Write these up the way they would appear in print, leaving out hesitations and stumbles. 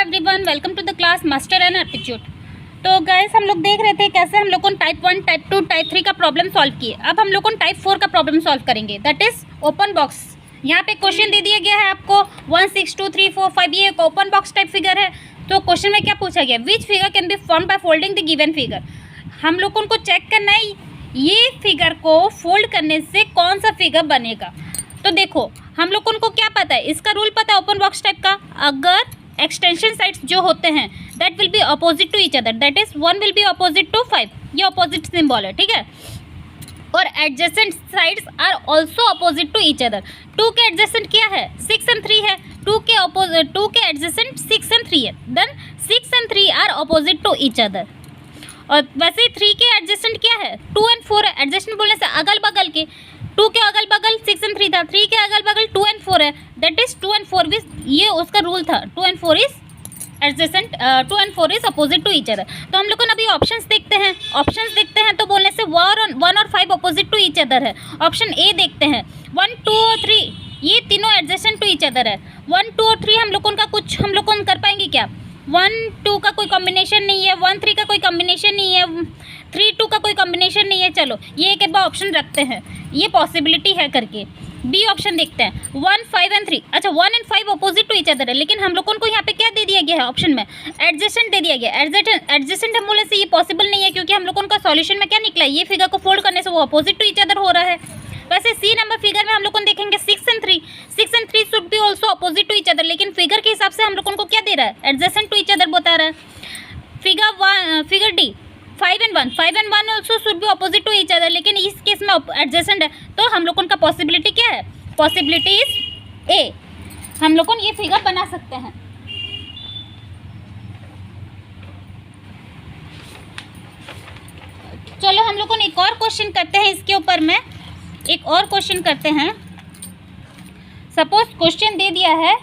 Everyone, welcome to the class master and aptitude. तो guys हम लोग देख रहे थे कैसे हम लोग टाइप 1, टाइप 2, टाइप 3 का प्रॉब्लम सॉल्व किए। अब हम लोग टाइप 4 का प्रॉब्लम सॉल्व करेंगे, दैट इज ओपन बॉक्स। यहाँ पे क्वेश्चन दे दिया गया है आपको 1, 6, 2, 3, 4, 5, ये एक ओपन बॉक्स टाइप फिगर है। तो क्वेश्चन में क्या पूछा गया, विच figure can be form by folding the given figure. हम लोगों को चेक करना है ये फिगर को फोल्ड करने से कौन सा फिगर बनेगा। तो देखो हम लोगों को क्या पता है, इसका रूल पता है ओपन बॉक्स टाइप का। अगर एक्सटेंशन साइड्स जो होते हैं that will be opposite to each other, that is 1 will be opposite to 5, ये अपोजिट सिंबल है, ठीक है। और adjacent sides are also opposite to each other. 2 के एडजेसेंट क्या है, 6 and 3 है। 2 के एडजेसेंट 6 and 3 है, then 6 and 3 are opposite to each other. और वैसे 3 के एडजेसेंट क्या है, 2 and 4 है। एडजेसेंट बोलने से अगल बगल के, 2 के अगल बगल 6 and 3 था, 3 के अगल बगल 2 and 4 है, दैट इज 2 and 4 ये उसका रूल था। 2 and 4 is adjacent, 2 and 4 is opposite to each other. तो हम लोग अभी ऑप्शंस देखते हैं। ऑप्शंस देखते हैं तो बोलने से 1 और 5 अपोजिट टू ईच अदर है। ऑप्शन ए देखते हैं, 1, 2 और 3 ये तीनों एडजेसेंट टू ईच अदर है। 1, 2 और 3 हम लोगों का कुछ हम लोग कर पाएंगे क्या, 1, 2 का कोई कॉम्बिनेशन नहीं है, 1, 3 का कोई कॉम्बिनेशन नहीं है, 3, 2 का कोई कॉम्बिनेशन नहीं है। चलो ये एक बार ऑप्शन रखते हैं, ये पॉसिबिलिटी है करके। बी ऑप्शन देखते हैं, 1, 5 and 3। अच्छा 1 and 5 opposite to each other है, लेकिन हम लोगों को यहाँ पे क्या दे दिया गया है ऑप्शन में, एडजेसेंट दे दिया गया। एडजेसेंट हम बोले से ये पॉसिबल नहीं है, क्योंकि हम लोगों का सॉल्यूशन में क्या निकला है, ये फिगर को फोल्ड करने से वो अपोजिट टू ईच अदर हो रहा है। वैसे सी नंबर फिगर में हम लोग देखेंगे 6 and 3 should be also opposite to each other, लेकिन फिगर के हिसाब से हम लोगों को क्या दे रहा है, एडजेसेंट टू ईच अदर बता रहा है। Figure D 5 and 1 also should be opposite to each other, लेकिन इस केस में एडजेसेंट है। तो हम लोगों का पॉसिबिलिटी क्या है, पॉसिबिलिटी इज ए। हम लोग ये फिगर बना सकते हैं। चलो हम लोग एक और क्वेश्चन करते हैं, इसके ऊपर में एक और क्वेश्चन करते हैं। सपोज क्वेश्चन दे दिया है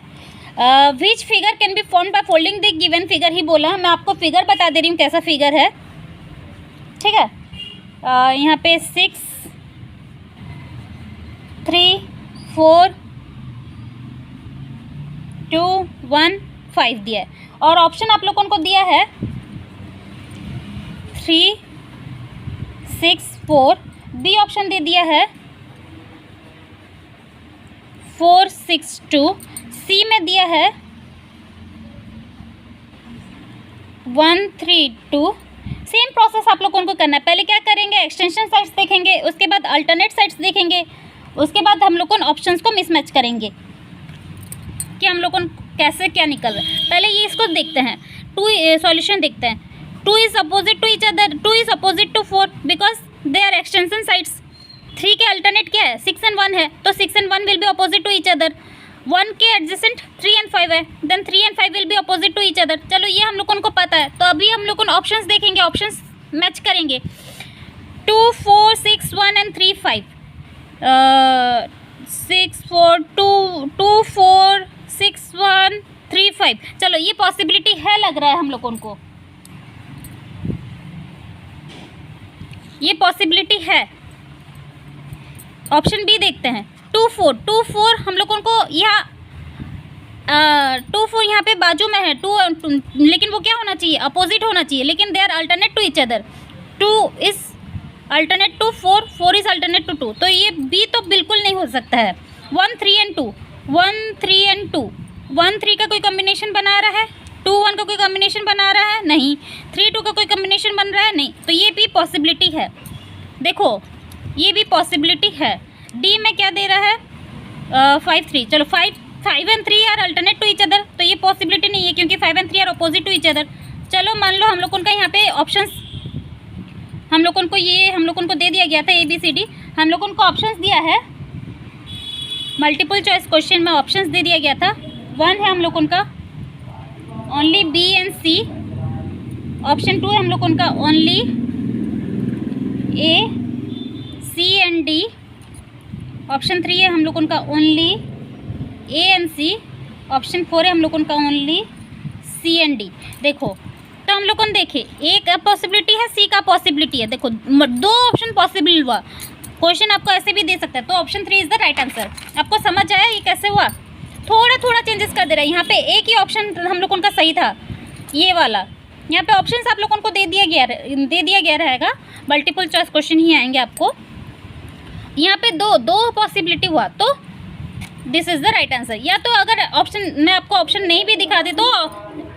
which figure can be form by folding the given figure ही बोला है। मैं आपको फिगर बता दे रही हूँ कैसा फिगर है, ठीक है। यहाँ पे 6, 3, 4, 2, 1, 5 दिया है, और ऑप्शन आप लोगों को दिया है 3, 6, 4। बी ऑप्शन दे दिया है 4, 6, 2। सी में दिया है 1, 3, 2। सेम प्रोसेस आप लोगों को करना है। पहले क्या करेंगे, एक्सटेंशन साइड्स देखेंगे, उसके बाद अल्टरनेट साइड्स देखेंगे, उसके बाद हम लोग ऑप्शंस को मिसमैच करेंगे कि हम लोग कैसे क्या निकल रहा है। पहले ये इसको देखते हैं, 2 सॉल्यूशन देखते हैं। 2 is opposite to each other, 2 is opposite to 4 because they are extension sides. 3 के अल्टरनेट क्या है, 6 and 1 है, तो 6 and 1 will be opposite to each other. 1 के एडजेसेंट 3 and 5 है, then 3 and 5 will be opposite to each other. चलो ये हम लोगों को पता है। तो अभी हम लोग ऑप्शंस देखेंगे, ऑप्शंस मैच करेंगे। 2, 4, 6, 1 and 3, 5। 6, 4, 2, 4, 6, 1, 3, 5। चलो ये पॉसिबिलिटी है, लग रहा है हम लोगों को ये पॉसिबिलिटी है। ऑप्शन बी देखते हैं, 2, 4 हम लोगों को यहाँ 2, 4 यहाँ पे बाजू में है 2, लेकिन वो क्या होना चाहिए, अपोजिट होना चाहिए, लेकिन they are alternate to each other. 2 is alternate to 4, 4 is alternate to 2, तो ये बी तो बिल्कुल नहीं हो सकता है। 1, 3 and 2, 1, 3 and 2, 1, 3 का कोई कॉम्बिनेशन बना रहा है, 2, 1 का कोई कॉम्बिनेशन बना रहा है नहीं, 3, 2 का कोई कॉम्बिनेशन बन रहा है नहीं, तो ये भी पॉसिबिलिटी है। देखो ये भी पॉसिबिलिटी है। डी में क्या दे रहा है, 5, 3। चलो 5 and 3 are alternate to each other, तो ये पॉसिबिलिटी नहीं है क्योंकि 5 and 3 are opposite to each other. चलो मान लो हम लोगों का यहाँ पे ऑप्शंस हम लोगों को दे दिया गया था ABCD, हम लोगों को ऑप्शंस दिया है। मल्टीपल चॉइस क्वेश्चन में ऑप्शंस दे दिया गया था। 1 है हम लोगों का only B and C, option 2 है हम लोगों का only A, C and D, option 3 है हम लोगों का only A and C, option 4 है हम लोगों का ओनली C and D। देखो तो हम लोगों ने देखे ए का पॉसिबिलिटी है, सी का पॉसिबिलिटी है। देखो 2 ऑप्शन पॉसिबल हुआ। क्वेश्चन आपको ऐसे भी दे सकता है, तो option 3 is the right answer. आपको समझ आया ये कैसे हुआ। थोड़ा थोड़ा चेंजेस कर दे रहा है। यहाँ पे एक ही ऑप्शन हम लोगों का सही था, ये वाला। यहाँ पे ऑप्शंस आप लोगों को दे दिया गया रहेगा, मल्टीपल चॉइस क्वेश्चन ही आएंगे आपको। यहाँ पे दो पॉसिबिलिटी हुआ, तो this is the right answer. या तो अगर ऑप्शन मैं आपको ऑप्शन नहीं भी दिखा दी तो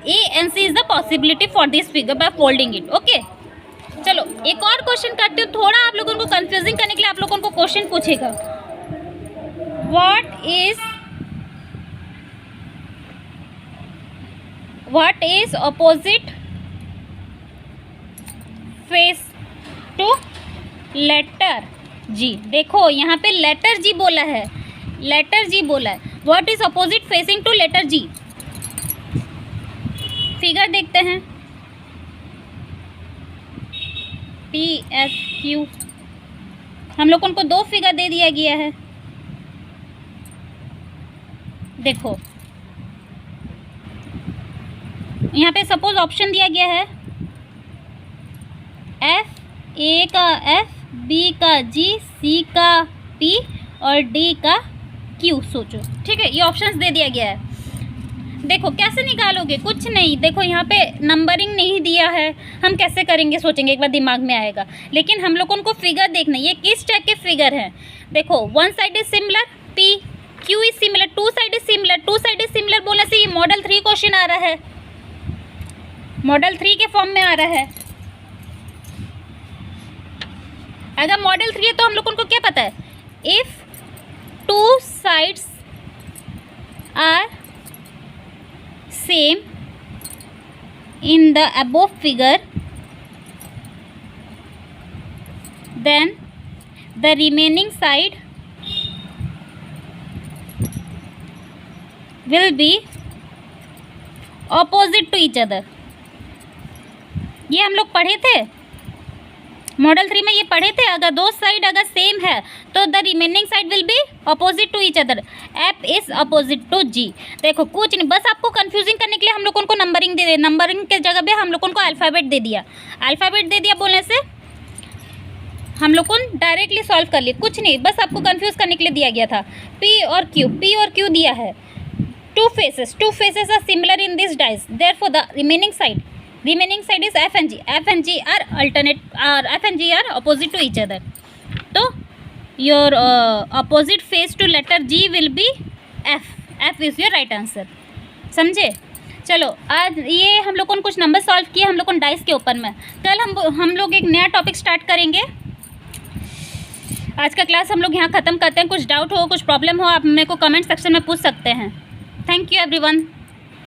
A and C is the possibility for this figure by folding it. Okay, चलो एक और क्वेश्चन करते हो, थोड़ा आप लोगों को कंफ्यूजिंग करने के लिए आप लोगों को क्वेश्चन पूछेगा, what is opposite face to letter G. देखो यहाँ पे लेटर जी बोला है, what is opposite facing to letter G. Figure देखते हैं, पी एस क्यू, हम लोगों को 2 फिगर दे दिया गया है। देखो यहाँ पे सपोज ऑप्शन दिया गया है एफ, ए का एफ, बी का जी, सी का पी और डी का क्यू। सोचो, ठीक है, ये ऑप्शंस दे दिया गया है। देखो कैसे निकालोगे, कुछ नहीं। देखो यहाँ पे नंबरिंग नहीं दिया है, हम कैसे करेंगे सोचेंगे, एक बार दिमाग में आएगा। लेकिन हम लोगों को फिगर देखना, ये किस टाइप के फिगर हैं। देखो one side is similar, P Q is similar, two side is similar बोलने से ये मॉडल 3 क्वेश्चन आ रहा है, मॉडल 3 के फॉर्म में आ रहा है। अगर मॉडल 3 है तो हम लोगों को क्या पता है, if 2 sides are same in the above figure, then the remaining side will be opposite to each other। ये हम लोग पढ़े थे मॉडल 3 में, ये पढ़े थे। अगर 2 साइड अगर सेम है तो the remaining side will be opposite to each other, F is opposite to G. देखो कुछ नहीं, बस आपको कंफ्यूजिंग करने के लिए हम लोगों को नंबरिंग दे दिया, नंबरिंग के जगह पे हम लोगों को अल्फ़ाबेट दे दिया बोलने से हम लोग को डायरेक्टली सॉल्व कर लिए। कुछ नहीं, बस आपको कंफ्यूज करने के लिए दिया गया था। पी और क्यू दिया है, two faces are similar in this dice, therefore the remaining side is F and G are alternate, F and G are opposite to each other। तो your opposite face to letter G will be F is your right answer। समझे? चलो आज ये हम लोगों ने कुछ number solve किए हम लोगों ने डाइस के ऊपर में। कल हम लोग एक नया टॉपिक स्टार्ट करेंगे। आज का क्लास हम लोग यहाँ ख़त्म करते हैं। कुछ डाउट हो, कुछ प्रॉब्लम हो, आप मेरे को कमेंट सेक्शन में पूछ सकते हैं। Thank you everyone.